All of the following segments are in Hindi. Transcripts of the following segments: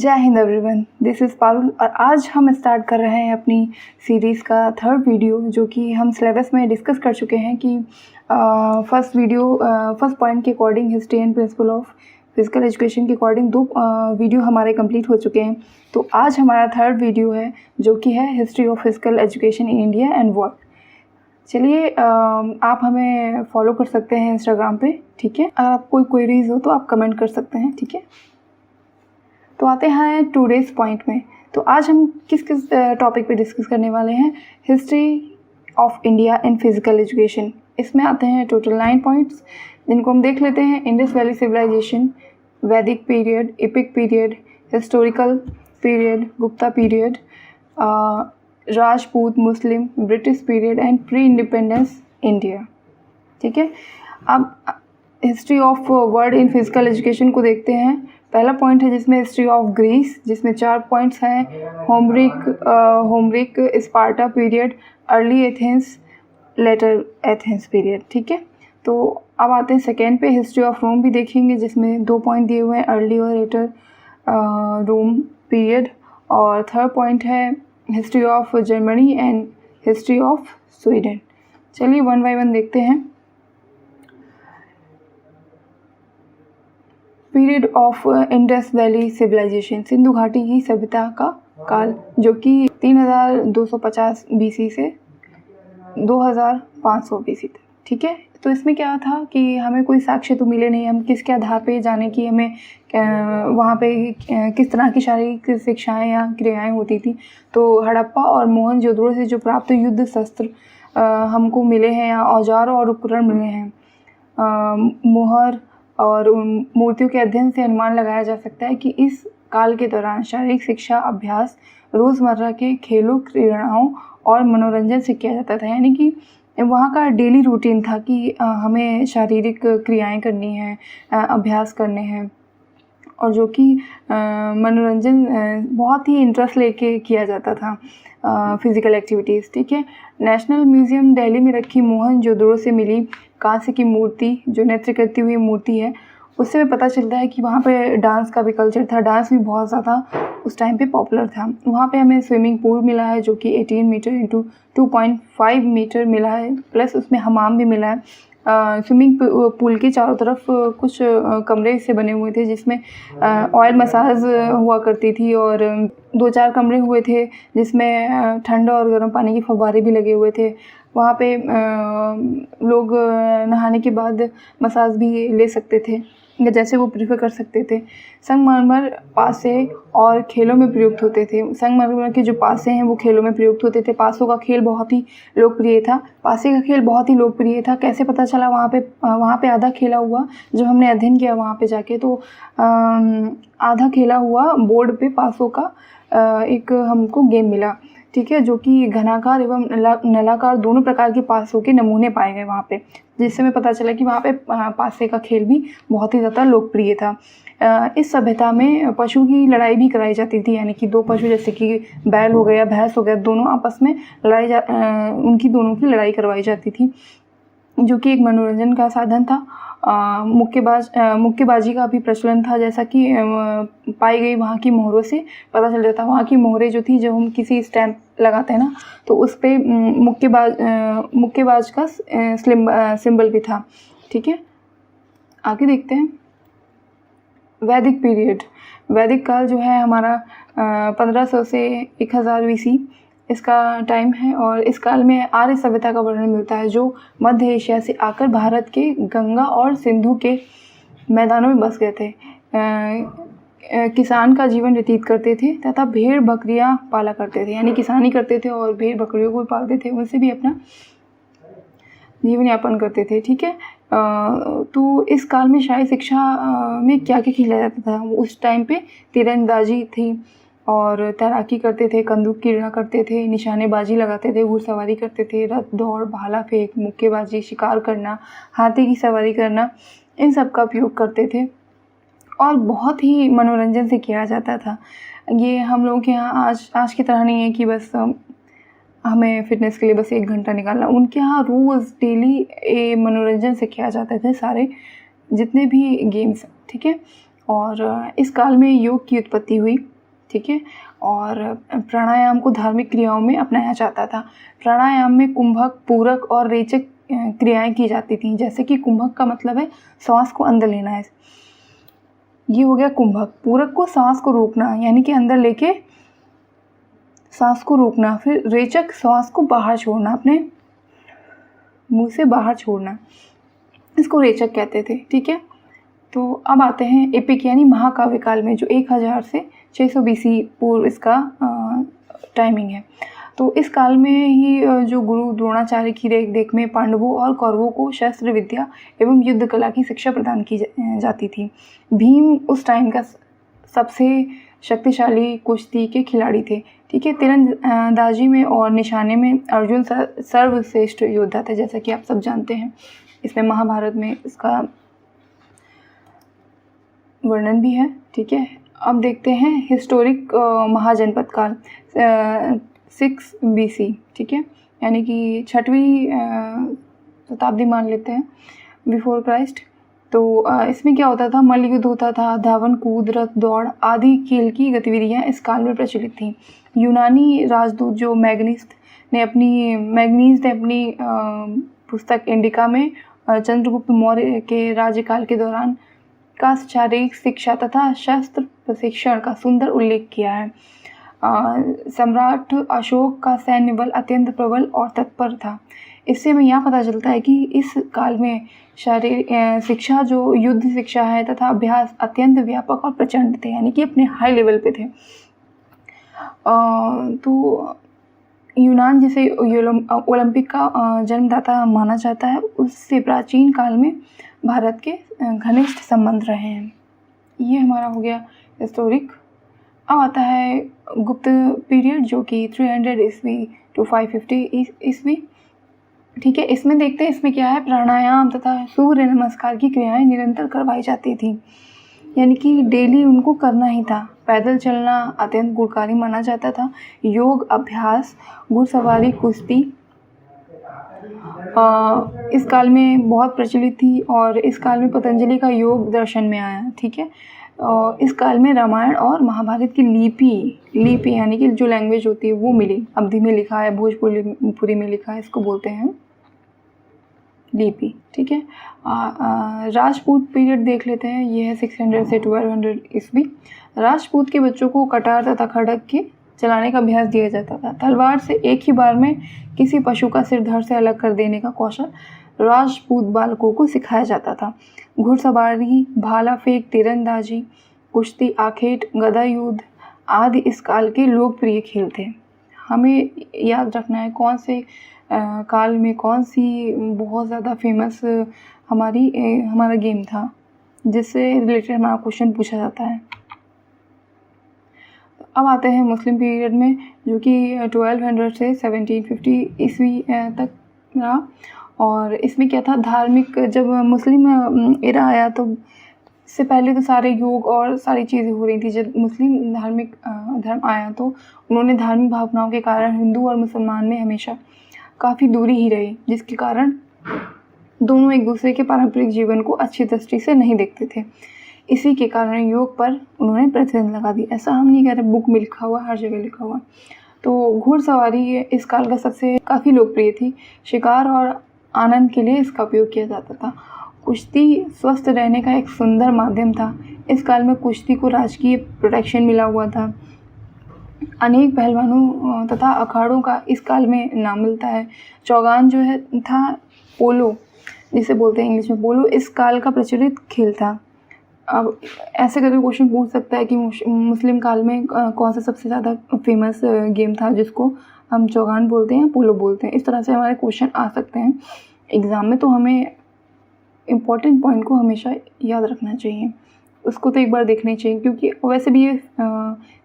जय Hind everyone, this is Parul और आज हम स्टार्ट कर रहे हैं अपनी सीरीज़ का थर्ड वीडियो, जो कि हम सिलेबस में डिस्कस कर चुके हैं कि फर्स्ट पॉइंट के according history and principle of physical education के अकॉर्डिंग दो वीडियो हमारे कंप्लीट हो चुके हैं। तो आज हमारा थर्ड वीडियो है जो कि है history of physical education in India and world. चलिए, आप हमें फॉलो कर सकते हैं इंस्टाग्राम पे, ठीक है। अगर आप कोई क्वेरीज हो तो आप कमेंट कर सकते हैं, ठीक है। तो आते हैं टुडेज पॉइंट में। तो आज हम किस टॉपिक पे डिस्कस करने वाले हैं? History of India and physical education. इसमें आते हैं टोटल 9 पॉइंट्स, जिनको हम देख लेते हैं। इंडस वैली सिविलाइजेशन, वैदिक period, epic period, historical period, Gupta period, Rajput, Muslim, British period and pre independence India, ठीक है। अब history of world in physical education को देखते हैं। पहला पॉइंट है जिसमें हिस्ट्री ऑफ ग्रीस, जिसमें 4 पॉइंट्स हैं। Homeric Sparta period, early Athens, later Athens period, ठीक है। तो अब आते हैं सेकेंड पे, हिस्ट्री ऑफ रोम भी देखेंगे, जिसमें 2 पॉइंट दिए हुए हैं, अर्ली और लेटर रोम पीरियड। और थर्ड पॉइंट है history of Germany and history of Sweden. चलिए 1 बाय 1 देखते हैं। Period of Indus valley civilisation, Sindhu घाटी की सभ्यता का काल, जो कि 3250 BC से 2500 BC तक, ठीक है। तो इसमें क्या था कि हमें कोई साक्ष्य तो मिले नहीं, हम किसके आधार पे जाने की हमें वहाँ पे किस तरह की शारीरिक शिक्षाएं या क्रियाएं होती थी। तो हड़प्पा और मोहनजोदड़ो से जो प्राप्त युद्ध शस्त्र हमको मिले हैं या औजार और उपकरण मिले हैं, मोहर और उन मूर्तियों के अध्ययन से अनुमान लगाया जा सकता है कि इस काल के दौरान शारीरिक शिक्षा अभ्यास रोज़मर्रा के खेलों, क्रीड़ाओं और मनोरंजन से किया जाता था। यानी कि वहाँ का डेली रूटीन था कि हमें शारीरिक क्रियाएं करनी हैं, अभ्यास करने हैं, और जो कि मनोरंजन बहुत ही इंटरेस्ट लेके किया जाता था, फिज़िकल एक्टिविटीज़, ठीक है। नेशनल म्यूज़ियम दिल्ली में रखी मोहनजोदड़ो से मिली कांस्य की मूर्ति, जो नृत्य करती हुई मूर्ति है, उससे हमें पता चलता है कि वहाँ पे डांस का भी कल्चर था। डांस भी बहुत ज़्यादा उस टाइम पे पॉपुलर था। वहाँ पे हमें स्विमिंग पूल मिला है, जो कि 18 मीटर इंटू 2.5 मीटर मिला है, प्लस उसमें हमाम भी मिला है। स्विमिंग पूल के चारों तरफ कुछ कमरे से बने हुए थे, जिसमें ऑयल मसाज हुआ करती थी, और 2-4 कमरे हुए थे जिसमें ठंडा और गर्म पानी के फव्वारे भी लगे हुए थे। वहाँ पे लोग नहाने के बाद मसाज भी ले सकते थे, जैसे वो प्रीफर कर सकते थे। संगमरमर पासे और खेलों में प्रयुक्त होते थे। संगमरमर के जो पासे हैं वो खेलों में प्रयुक्त होते थे। पासों का खेल बहुत ही लोकप्रिय था। पासे का खेल बहुत ही लोकप्रिय था। कैसे पता चला? वहाँ पे आधा खेला हुआ, जब हमने अध्ययन किया वहाँ पे जाके, तो आधा खेला हुआ बोर्ड पे पासों का एक हमको गेम मिला, ठीक है, जो कि घनाकार एवं नलाकार दोनों प्रकार के पासों के नमूने पाए गए वहाँ पे, जिससे हमें पता चला कि वहाँ पे पासे का खेल भी बहुत ही ज़्यादा लोकप्रिय था। इस सभ्यता में पशु की लड़ाई भी कराई जाती थी, यानी कि 2 पशु, जैसे कि बैल हो गया, भैंस हो गया, दोनों आपस में उनकी दोनों की लड़ाई करवाई जाती थी, जो कि एक मनोरंजन का साधन था। मुक्केबाजी का भी प्रचलन था, जैसा कि पाई गई वहाँ की मोहरों से पता चल जाता। वहाँ की मोहरें जो थी, जब हम किसी स्टैम्प लगाते हैं ना, तो उस पर मुक्केबाज का सिंबल भी था, ठीक है। आगे देखते हैं वैदिक पीरियड। वैदिक काल जो है हमारा 1500 से 1000 BC इसका टाइम है, और इस काल में आर्य सभ्यता का वर्णन मिलता है, जो मध्य एशिया से आकर भारत के गंगा और सिंधु के मैदानों में बस गए थे। किसान का जीवन व्यतीत करते थे तथा भेड़ बकरियां पाला करते थे, यानी किसानी करते थे और भेड़ बकरियों को भी पालते थे, उनसे भी अपना जीवन यापन करते थे, ठीक है। तो इस काल में शाही शिक्षा में क्या क्या खेला जाता था? उस टाइम पे तीरंदाजी थी, और तैराकी करते थे, कंदूक की क्रीड़ा करते थे, निशानेबाजी लगाते थे, घुड़सवारी करते थे, रथ दौड़, भाला फेंक, मुक्केबाजी, शिकार करना, हाथी की सवारी करना, इन सब का उपयोग करते थे, और बहुत ही मनोरंजन से किया जाता था। ये हम लोगों के यहाँ आज की तरह नहीं है कि बस हमें फिटनेस के लिए बस 1 घंटा निकालना। उनके यहाँ रोज़ डेली मनोरंजन से किया जाते थे सारे जितने भी गेम्स, ठीक है। और इस काल में योग की उत्पत्ति हुई, ठीक है। और प्राणायाम को धार्मिक क्रियाओं में अपनाया जाता था। प्राणायाम में कुंभक, पूरक और रेचक क्रियाएं की जाती थीं। जैसे कि कुंभक का मतलब है श्वास को अंदर लेना है, ये हो गया कुंभक। पूरक को सांस को रोकना, यानी कि अंदर लेके सांस को रोकना। फिर रेचक, श्वास को बाहर छोड़ना, अपने मुंह से बाहर छोड़ना, इसको रेचक कहते थे, ठीक है। तो अब आते हैं एपिक यानी महाकाव्य काल में, जो 1000 से 600 BC पूर्व इसका टाइमिंग है। तो इस काल में ही जो गुरु द्रोणाचार्य की रेख देख में पांडवों और कौरवों को शस्त्र विद्या एवं युद्ध कला की शिक्षा प्रदान की जाती थी। भीम उस टाइम का सबसे शक्तिशाली कुश्ती के खिलाड़ी थे, ठीक है। तीरंदाजी में और निशाने में अर्जुन सर्वश्रेष्ठ योद्धा थे, जैसा कि आप सब जानते हैं। इसमें महाभारत में इसका वर्णन भी है, ठीक है। अब देखते हैं हिस्टोरिक महाजनपद काल 6 BC, ठीक है, यानी कि 6वीं शताब्दी मान लेते हैं बिफोर क्राइस्ट। तो इसमें क्या होता था, मल्ल युद्ध होता था, धावन, कूद, रथ दौड़ आदि खेल की गतिविधियां इस काल में प्रचलित थीं। यूनानी राजदूत जो मैग्नीज ने अपनी पुस्तक इंडिका में चंद्रगुप्त मौर्य के राज्यकाल के दौरान का शारीरिक शिक्षा तथा शस्त्र प्रशिक्षण का सुंदर उल्लेख किया है। सम्राट अशोक का सैन्य बल अत्यंत प्रबल और तत्पर था। इससे हमें यह पता चलता है कि इस काल में शारीरिक शिक्षा जो युद्ध शिक्षा है तथा अभ्यास अत्यंत व्यापक और प्रचंड थे, यानी कि अपने हाई लेवल पे थे। तो यूनान जिसे ओलंपिक का जन्मदाता माना जाता है, उससे प्राचीन काल में भारत के घनिष्ठ संबंध रहे हैं। ये हमारा हो गया हिस्टोरिक। अब आता है गुप्त पीरियड, जो कि 300 ईस्वी टू 550 ईस्वी, ठीक है। इसमें देखते हैं इसमें क्या है, प्राणायाम तथा सूर्य नमस्कार की क्रियाएं निरंतर करवाई जाती थी, यानी कि डेली उनको करना ही था। पैदल चलना अत्यंत गुणकारी माना जाता था। योग अभ्यास, घुड़सवारी, कुश्ती इस काल में बहुत प्रचलित थी, और इस काल में पतंजलि का योग दर्शन में आया, ठीक है। और इस काल में रामायण और महाभारत की लिपि यानी कि जो लैंग्वेज होती है वो मिली। अवधी में लिखा है, भोजपुरी में लिखा है, इसको बोलते हैं लिपि, ठीक है। राजपूत पीरियड देख लेते हैं, ये है 600 से 1200 ईस्वी। राजपूत के बच्चों को कटार तथा खड़ग के चलाने का अभ्यास दिया जाता था। तलवार से एक ही बार में किसी पशु का सिर धड़ से अलग कर देने का कौशल राजपूत बालकों को सिखाया जाता था। घुड़सवारी, भाला फेंक, तीरंदाजी, कुश्ती, आखेट, गदा युद्ध आदि इस काल के लोकप्रिय खेल थे। हमें याद रखना है कौन से काल में कौन सी बहुत ज़्यादा फेमस हमारा गेम था, जिससे रिलेटेड हमारा क्वेश्चन पूछा जाता है। अब आते हैं मुस्लिम पीरियड में, जो कि 1200 से 1750 ईस्वी तक रहा। और इसमें क्या था, धार्मिक, जब मुस्लिम एरा आया तो इससे पहले तो सारे योग और सारी चीज़ें हो रही थी। जब मुस्लिम धार्मिक धर्म आया तो उन्होंने धार्मिक भावनाओं के कारण हिंदू और मुसलमान में हमेशा काफ़ी दूरी ही रही, जिसके कारण दोनों एक दूसरे के पारंपरिक जीवन को अच्छी दृष्टि से नहीं देखते थे। इसी के कारण योग पर उन्होंने प्रतिबंध लगा दी। ऐसा हम नहीं कह रहे, बुक में लिखा हुआ, हर जगह लिखा हुआ। तो घुड़सवारी इस काल का सबसे काफ़ी लोकप्रिय थी। शिकार और आनंद के लिए इसका उपयोग किया जाता था। कुश्ती स्वस्थ रहने का एक सुंदर माध्यम था। इस काल में कुश्ती को राजकीय प्रोटेक्शन मिला हुआ था। अनेक पहलवानों तथा अखाड़ों का इस काल में नाम मिलता है। चौगान जो है था, पोलो जिसे बोलते हैं इंग्लिश में पोलो, इस काल का प्रचलित खेल था। अब ऐसे करके क्वेश्चन पूछ सकता है कि मुस्लिम काल में कौन सा सबसे ज़्यादा फेमस गेम था जिसको हम चौगान बोलते हैं, पोलो बोलते हैं। इस तरह से हमारे क्वेश्चन आ सकते हैं एग्ज़ाम में, तो हमें इम्पॉर्टेंट पॉइंट को हमेशा याद रखना चाहिए। उसको तो एक बार देखना ही चाहिए, क्योंकि वैसे भी ये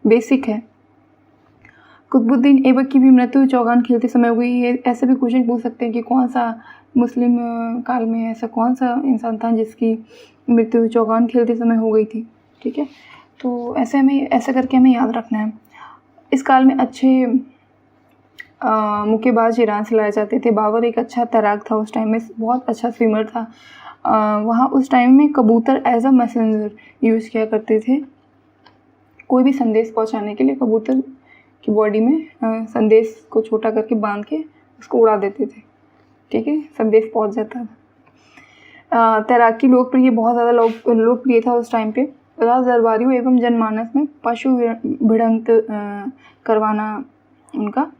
बेसिक है। कुतुबुद्दीन ऐबक की भी मृत्यु चौगान खेलते समय हो गई है। ऐसे भी क्वेश्चन पूछ सकते हैं कि कौन सा मुस्लिम काल में ऐसा कौन सा इंसान था जिसकी मृत्यु चौगान खेलते समय हो गई थी, ठीक है। तो ऐसे करके हमें याद रखना है। इस काल में अच्छे मुक्केबाज ईरान से लाए जाते थे। बाबर एक अच्छा तैराक था, उस टाइम में बहुत अच्छा स्विमर था। वहाँ उस टाइम में कबूतर एज अ मैसेंजर यूज़ किया करते थे। कोई भी संदेश पहुँचाने के लिए कबूतर की बॉडी में संदेश को छोटा करके बांध के उसको उड़ा देते थे, ठीक है, संदेश पहुँच जाता था। तैराकी लोकप्रिय, बहुत ज़्यादा लोकप्रिय था उस टाइम पे। राज दरबारियों एवं जनमानस में पशु भिड़ंत करवाना उनका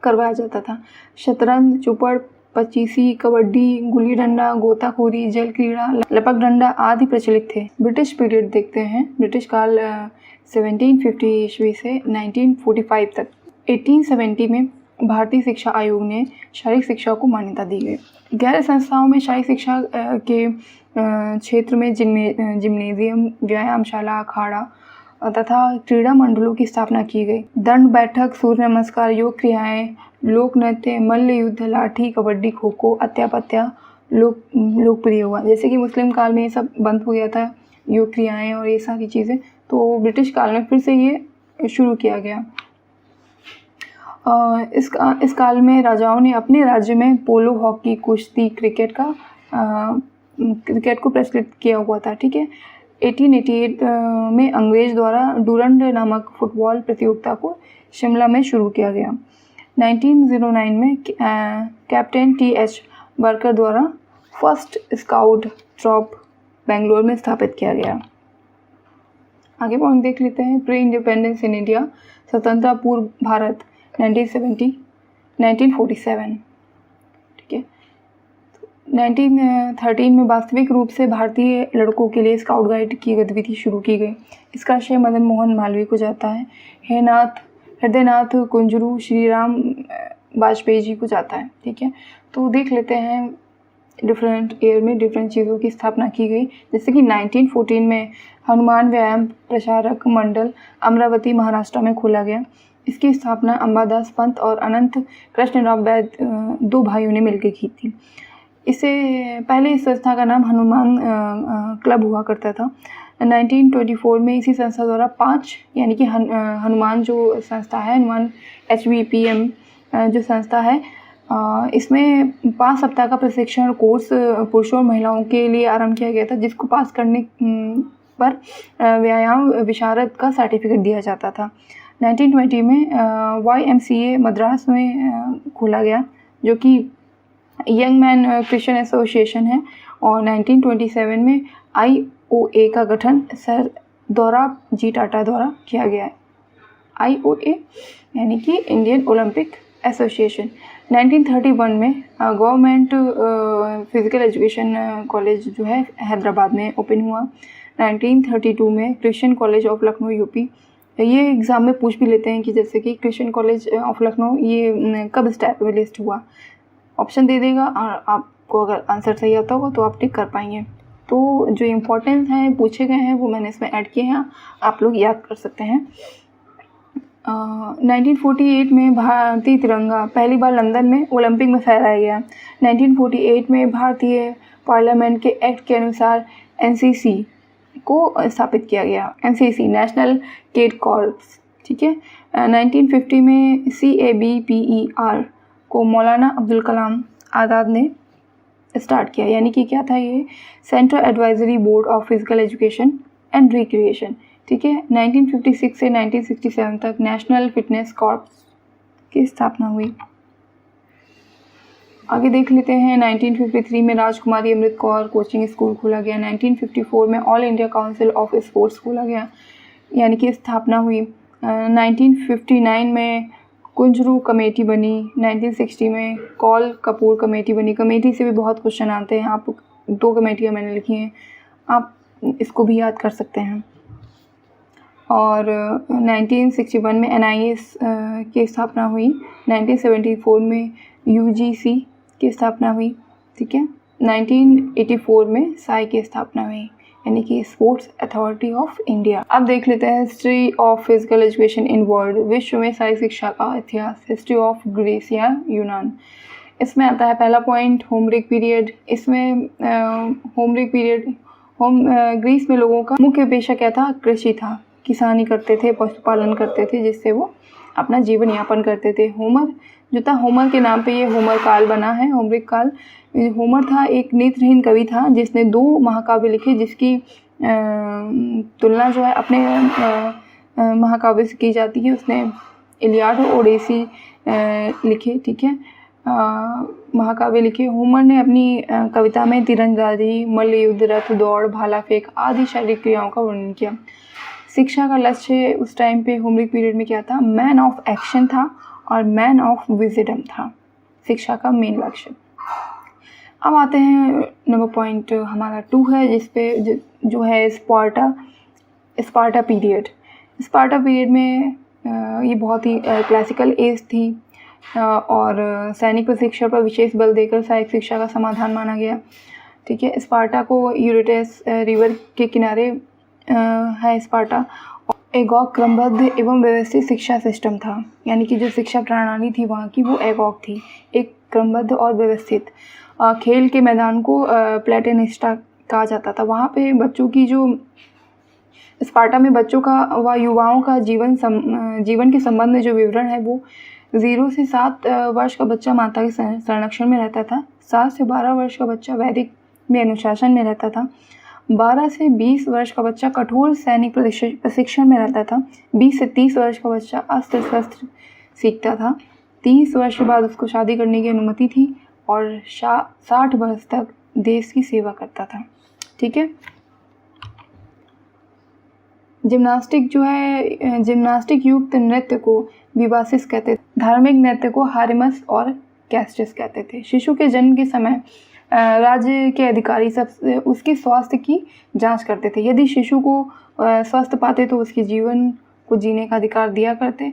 करवाया जाता था। शतरंज, चौपड़, पचीसी, कबड्डी, गुल्ली डंडा, गोताखोरी, जल क्रीड़ा, लपक डंडा आदि प्रचलित थे। ब्रिटिश पीरियड देखते हैं। ब्रिटिश काल 1750 ईस्वी से 1945 तक। 1870 में भारतीय शिक्षा आयोग ने शारीरिक शिक्षा को मान्यता दी गई। गैर संस्थाओं में शारीरिक शिक्षा के क्षेत्र में जिम्नेजियम, व्यायामशाला, अखाड़ा तथा क्रीड़ा मंडलों की स्थापना की गई। दंड बैठक, सूर्य नमस्कार, योग क्रियाएं, लोक नृत्य, मल्ल युद्ध, लाठी, कबड्डी, खो खो, अत्यापत्या लोकप्रिय हुआ। जैसे कि मुस्लिम काल में ये सब बंद हो गया था, योग क्रियाएं और ये सारी चीज़ें, तो ब्रिटिश काल में फिर से ये शुरू किया गया। इस काल में राजाओं ने अपने राज्य में पोलो, हॉकी, कुश्ती, क्रिकेट को प्रचलित किया हुआ था, ठीक है। 1888 में अंग्रेज द्वारा डूरंड नामक फुटबॉल प्रतियोगिता को शिमला में शुरू किया गया। 1909 में कैप्टन T.H. बर्कर द्वारा फर्स्ट स्काउट ट्रॉप बेंगलोर में स्थापित किया गया। आगे पॉइंट देख लेते हैं। प्री इंडिपेंडेंस इन इंडिया, स्वतंत्रता पूर्व भारत 1947, ठीक है। 1913 में वास्तविक रूप से भारतीय लड़कों के लिए स्काउट गाइड की गतिविधि शुरू की गई। इसका श्रेय मदन मोहन मालवीय को जाता है। हृदयनाथ कुंजरू, श्री राम वाजपेयी जी को जाता है, ठीक है। तो देख लेते हैं डिफरेंट ईयर में डिफरेंट चीज़ों की स्थापना की गई। जैसे कि 1914 में हनुमान व्यायाम प्रचारक मंडल अमरावती महाराष्ट्र में खोला गया। इसकी स्थापना अंबादास पंत और अनंत कृष्णराव वैद्य 2 भाइयों ने मिलकर की थी। इससे पहले इस संस्था का नाम हनुमान क्लब हुआ करता था। 1924 में इसी संस्था द्वारा 5 यानी कि हनुमान जो संस्था है, हनुमान HVPM जो संस्था है, इसमें 5 सप्ताह का प्रशिक्षण कोर्स पुरुषों और महिलाओं के लिए आरंभ किया गया था, जिसको पास करने पर व्यायाम विशारद का सर्टिफिकेट दिया जाता था। 1920 में YMCA मद्रास में खोला गया, जो कि यंग मैन क्रिश्चियन एसोसिएशन है। और 1927 में IOA का गठन सर दोराब जी टाटा द्वारा किया गया है। IOA यानी कि इंडियन ओलंपिक एसोसिएशन। 1931 में गवर्नमेंट फिज़िकल एजुकेशन कॉलेज जो है हैदराबाद में ओपन हुआ। 1932 में Christian college of Lucknow UP. ये एग्ज़ाम में पूछ भी लेते हैं कि जैसे कि क्रिश्चियन कॉलेज ऑफ लखनऊ ये कब एस्टैब्लिश्ड हुआ, ऑप्शन दे देगा और आपको अगर आंसर सही आता होगा तो आप टिक कर पाएंगे। तो जो इम्पोर्टेंस हैं पूछे गए हैं वो मैंने इसमें ऐड किए हैं, आप लोग याद कर सकते हैं। 1948 में भारतीय तिरंगा पहली बार लंदन में ओलंपिक में फहराया गया। 1948 में भारतीय पार्लियामेंट के एक्ट के अनुसार NCC को स्थापित किया गया। NCC नेशनल कैडेट कॉर्प्स, ठीक है। 1950 में CABPER को मौलाना अब्दुल कलाम आज़ाद ने स्टार्ट किया, यानी कि क्या था ये, central advisory board of physical education and recreation, ठीक है। 1956 से 1967 तक नेशनल फिटनेस कॉर्प्स की स्थापना हुई। आगे देख लेते हैं। 1953 में राजकुमारी अमृत कौर कोचिंग स्कूल खोला गया। 1954 में all India council of sports खोला गया, यानी कि स्थापना हुई। 1959 में कुंजरू कमेटी बनी। 1960 में कौल कपूर कमेटी बनी। कमेटी से भी बहुत क्वेश्चन आते हैं, आप 2 कमेटियाँ मैंने लिखी हैं, आप इसको भी याद कर सकते हैं। और 1961 में NIS की स्थापना हुई। 1974 में UGC की स्थापना हुई, ठीक है। 1984 में साई की स्थापना हुई, यानी कि स्पोर्ट्स अथॉरिटी ऑफ इंडिया। अब देख लेते हैं history of physical education in world, विश्व में शारीरिक शिक्षा का इतिहास। हिस्ट्री ऑफ ग्रीस या यूनान, इसमें आता है पहला पॉइंट होमरिक पीरियड। इसमें होमरिक पीरियड ग्रीस में लोगों का मुख्य पेशा क्या था, कृषि था, किसानी करते थे, पशुपालन करते थे, जिससे वो अपना जीवन यापन करते थे। होमर जो था, होमर के नाम पे ये होमर काल बना है, होमरिक काल। होमर था एक नेत्रहीन कवि था जिसने 2 महाकाव्य लिखे, जिसकी तुलना जो है अपने महाकाव्य से की जाती है। उसने इलियाड और ओडेसी लिखे, ठीक है, महाकाव्य लिखे। होमर ने अपनी कविता में तीरंदाजी, मल्ल युद्ध, रथ दौड़, भाला फेंक आदि शारीरिक क्रियाओं का वर्णन किया। शिक्षा का लक्ष्य उस टाइम पे होमरिक पीरियड में क्या था? मैन ऑफ एक्शन था और मैन ऑफ विजडम था, शिक्षा का मेन लक्ष्य। अब आते हैं नंबर पॉइंट हमारा 2 है, जिस पे जो है स्पार्टा पीरियड। स्पार्टा पीरियड में ये बहुत ही क्लासिकल एज थी और सैनिक प्रशिक्षण पर विशेष बल देकर सहायक शिक्षा का समाधान माना गया, ठीक है। स्पार्टा को यूरेटस रिवर के किनारे है स्पार्टा। एगॉग क्रमबद्ध एवं व्यवस्थित शिक्षा सिस्टम था, यानी कि जो शिक्षा प्रणाली थी वहाँ की वो एगॉग थी, एक क्रमबद्ध और व्यवस्थित। खेल के मैदान को प्लेटेनिस्टा कहा जाता था। वहाँ पे बच्चों की जो स्पार्टा में बच्चों का व युवाओं का जीवन के संबंध में जो विवरण है वो 0 से 7 वर्ष का बच्चा माता के संरक्षण में रहता था, 7 से 12 वर्ष का बच्चा वैदिक में अनुशासन में रहता था, 12 से 20 वर्ष का बच्चा कठोर सैनिक प्रशिक्षण में रहता था, 20 से 30 वर्ष का बच्चा अस्त्र शस्त्र सीखता था, 30 वर्ष के बाद उसको शादी करने की अनुमति थी और 60 वर्ष तक देश की सेवा करता था, ठीक है। जिम्नास्टिक जो है, जिम्नास्टिक युक्त नृत्य को विवासिस कहते थे, धार्मिक नृत्य को हारिमस और कैस्टस कहते थे। शिशु के जन्म के समय राज्य के अधिकारी सब उसके स्वास्थ्य की जांच करते थे। यदि शिशु को स्वस्थ पाते तो उसके जीवन को जीने का अधिकार दिया करते।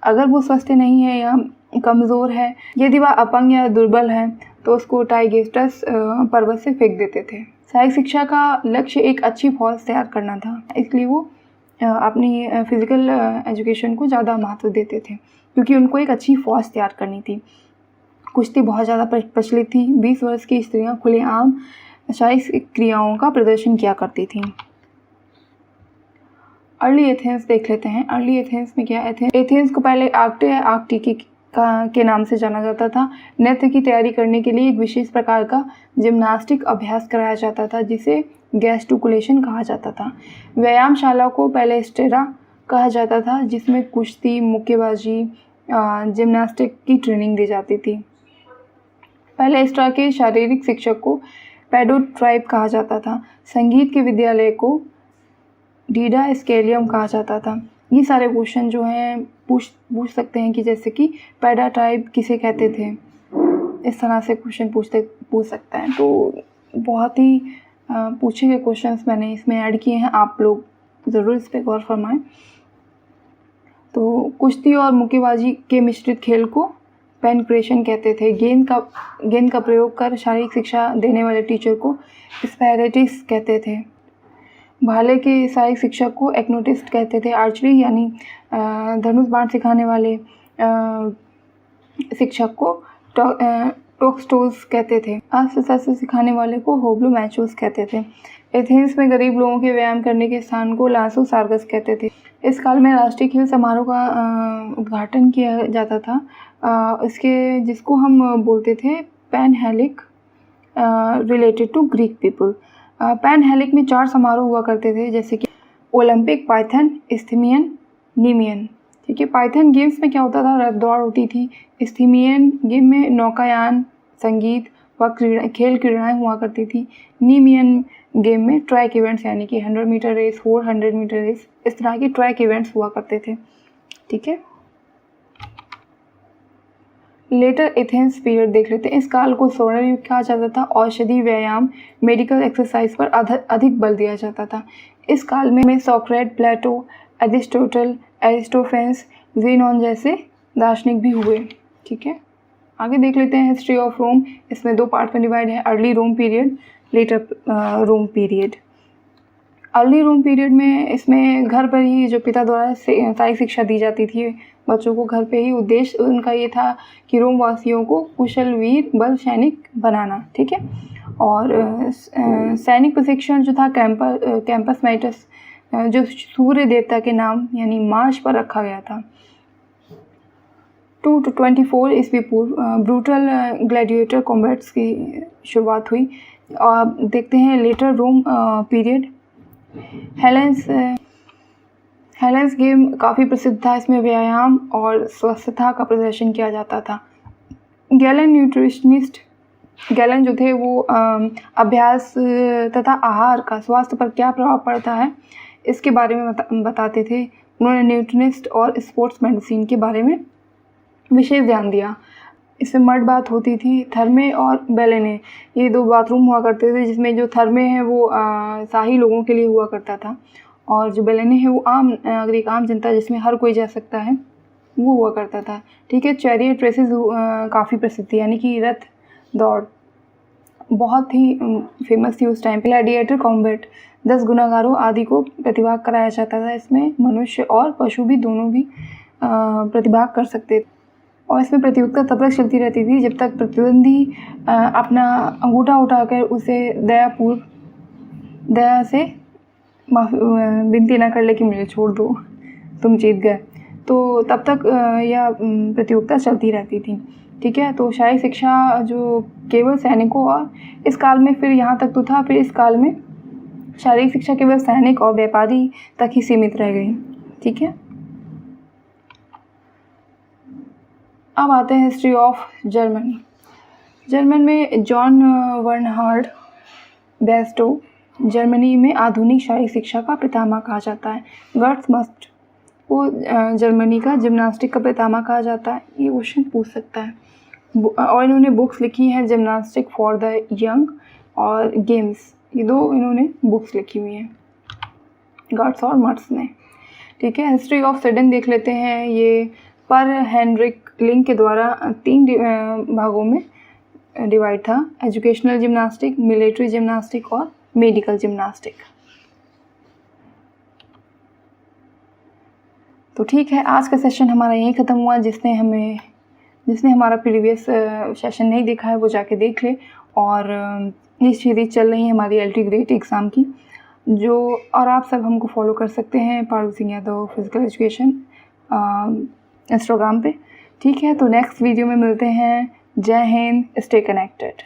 अगर वो स्वस्थ नहीं है या कमज़ोर है, यदि वह अपंग या दुर्बल है तो उसको टाइगेस्टस पर्वत से फेंक देते थे। सहायक शिक्षा का लक्ष्य एक अच्छी फौज तैयार करना था, इसलिए वो अपनी फिज़िकल एजुकेशन को ज़्यादा महत्व देते थे, क्योंकि उनको एक अच्छी फौज तैयार करनी थी। कुश्ती बहुत ज़्यादा प्रचलित थी। 20 वर्ष की स्त्रियां खुलेआम शारीरिक क्रियाओं का प्रदर्शन किया करती थीं। अर्ली एथेंस देख लेते हैं। अर्ली एथेंस में क्या, एथेंस को पहले आर्क्टिकी के नाम से जाना जाता था। नृत्य की तैयारी करने के लिए एक विशेष प्रकार का जिम्नास्टिक अभ्यास कराया जाता था, जिसे गैस्टिकुलेशन कहा जाता था। व्यायामशाला को पहले स्टेरा कहा जाता था, जिसमें कुश्ती, मुक्केबाजी, जिम्नास्टिक की ट्रेनिंग दी जाती थी। पहले इस तरह के शारीरिक शिक्षक को पेडो ट्राइब कहा जाता था। संगीत के विद्यालय को डीडा स्केलियम कहा जाता था। ये सारे क्वेश्चन जो हैं पूछ सकते हैं कि जैसे कि पेडा ट्राइब किसे कहते थे, इस तरह से क्वेश्चन पूछ सकता है। तो बहुत ही पूछे गए क्वेश्चंस मैंने इसमें ऐड किए हैं, आप लोग ज़रूर इस पर गौर फरमाएं। तो कुश्ती और मुक्केबाजी के मिश्रित खेल को पेनक्रेशन कहते थे। गेंद का प्रयोग कर शारीरिक शिक्षा देने वाले टीचर को स्पैरेटिस कहते थे। भाले के शारीरिक शिक्षक को एक्नोटिस्ट कहते थे। आर्चरी यानी धनुष बाण सिखाने वाले शिक्षक को टोक्स्टोस कहते थे। अस्त्र शस्त्र सिखाने वाले को होब्लोमैचोस कहते थे। एथेंस में गरीब लोगों के व्यायाम करने के स्थान को लासो सार्गस कहते थे। इस काल में राष्ट्रीय खेल समारोह का उद्घाटन किया जाता था, इसके जिसको हम बोलते थे Panhellenic, related to Greek people. Panhellenic में 4 समारोह हुआ करते थे, जैसे कि ओलंपिक, पाइथन, इस्थीमियन, नीमियन, ठीक है। पाइथन गेम्स में क्या होता था, रथ दौड़ होती थी। इस्थीमियन गेम में नौकायान, संगीत व खेल क्रीड़ाएँ हुआ करती थी। नीमियन गेम में ट्रैक इवेंट्स यानी कि 100 मीटर रेस, 400 मीटर रेस, इस तरह के ट्रैक इवेंट्स हुआ करते थे, ठीक है। लेटर एथेंस पीरियड देख लेते हैं। इस काल को स्वर्ण युग कहा जाता था। औषधि, व्यायाम, मेडिकल एक्सरसाइज पर अधिक बल दिया जाता था। इस काल में सोक्रेट, प्लेटो, एरिस्टोटल, एरिस्टोफेंस, ज़ेनॉन जैसे दार्शनिक भी हुए, ठीक है। आगे देख लेते हैं हिस्ट्री ऑफ रोम। इसमें 2 पार्ट में डिवाइड है, अर्ली रोम period, letter Rome period. Early रोम पीरियड में इसमें घर पर ही जो पिता द्वारा शारीरिक शिक्षा दी जाती थी बच्चों को घर पे ही। उद्देश्य उनका ये था कि रोम वासियों को कुशल वीर बल सैनिक बनाना, ठीक है। और सैनिक प्रशिक्षण जो था कैंपस मैटस जो सूर्य देवता के नाम यानी मार्स पर रखा गया था। 2 to 24 ईस्वी पूर्व ब्रूटल ग्लैडिएटर कॉम्बैट्स की शुरुआत हुई। और देखते हैं letter Rome period. Helens game काफ़ी प्रसिद्ध था। इसमें व्यायाम और स्वस्थता का प्रदर्शन किया जाता था। गैलन जो थे वो अभ्यास तथा आहार का स्वास्थ्य पर क्या प्रभाव पड़ता है इसके बारे में बताते थे। उन्होंने न्यूट्रिनिस्ट और स्पोर्ट्स मेडिसिन के बारे में विशेष ध्यान दिया। इसमें मड बाथ होती थी। थर्मे और बेलेने ये 2 बाथरूम हुआ करते थे, जिसमें जो थर्मे है वो शाही लोगों के लिए हुआ करता था और जो बेलेने है वो आम नागरिक, आम जनता जिसमें हर कोई जा सकता है, वो हुआ करता था। ठीक है। चैरियट रेसेस काफ़ी प्रसिद्ध थी, यानी कि रथ दौड़ बहुत ही फेमस थी उस टाइम पे। ग्लैडिएटर कॉम्बैट 10 गुनागारों आदि को प्रतिभाग कराया जाता था। इसमें मनुष्य और पशु भी दोनों भी प्रतिभाग कर सकते थे और इसमें प्रतियोगिता तब तक चलती रहती थी जब तक प्रतिद्वंदी अपना अंगूठा उठाकर उसे दया से विनती ना कर ले कि मुझे छोड़ दो, तुम जीत गए। तो तब तक यह प्रतियोगिता चलती रहती थी। ठीक है। तो शारीरिक शिक्षा जो केवल सैनिकों और इस काल में फिर यहाँ तक तो था, फिर इस काल में शारीरिक शिक्षा केवल सैनिक और व्यापारी तक ही सीमित रह गई। ठीक है। अब आते हैं हिस्ट्री ऑफ जर्मनी। जर्मन में जॉन बर्नहार्ड बेस्टो जर्मनी में आधुनिक शारीरिक शिक्षा का पितामह कहा जाता है। गर्ट्स मस्ट को जर्मनी का जिम्नास्टिक का पितामह कहा जाता है। ये क्वेश्चन पूछ सकता है। और इन्होंने बुक्स लिखी हैं, जिम्नास्टिक फॉर द यंग और गेम्स, ये 2 इन्होंने बुक्स लिखी हुई हैं, गर्ट्स और मर्ट्स ने। ठीक है। हिस्ट्री ऑफ स्वीडन देख लेते हैं। ये पर हेनरिक लिंक के द्वारा 3 भागों में डिवाइड था। एजुकेशनल जिम्नास्टिक, मिलिट्री जिम्नास्टिक और मेडिकल जिम्नास्टिक। तो ठीक है, आज का सेशन हमारा यहीं ख़त्म हुआ। जिसने हमारा प्रीवियस सेशन नहीं देखा है वो जाके देख ले। और ये सीरीज चल रही है हमारी LT ग्रेड एग्ज़ाम की, और आप सब हमको फॉलो कर सकते हैं Parul Singh Yadav physical education Instagram पे। ठीक है। तो नेक्स्ट वीडियो में मिलते हैं। जय हिंद, स्टे कनेक्टेड।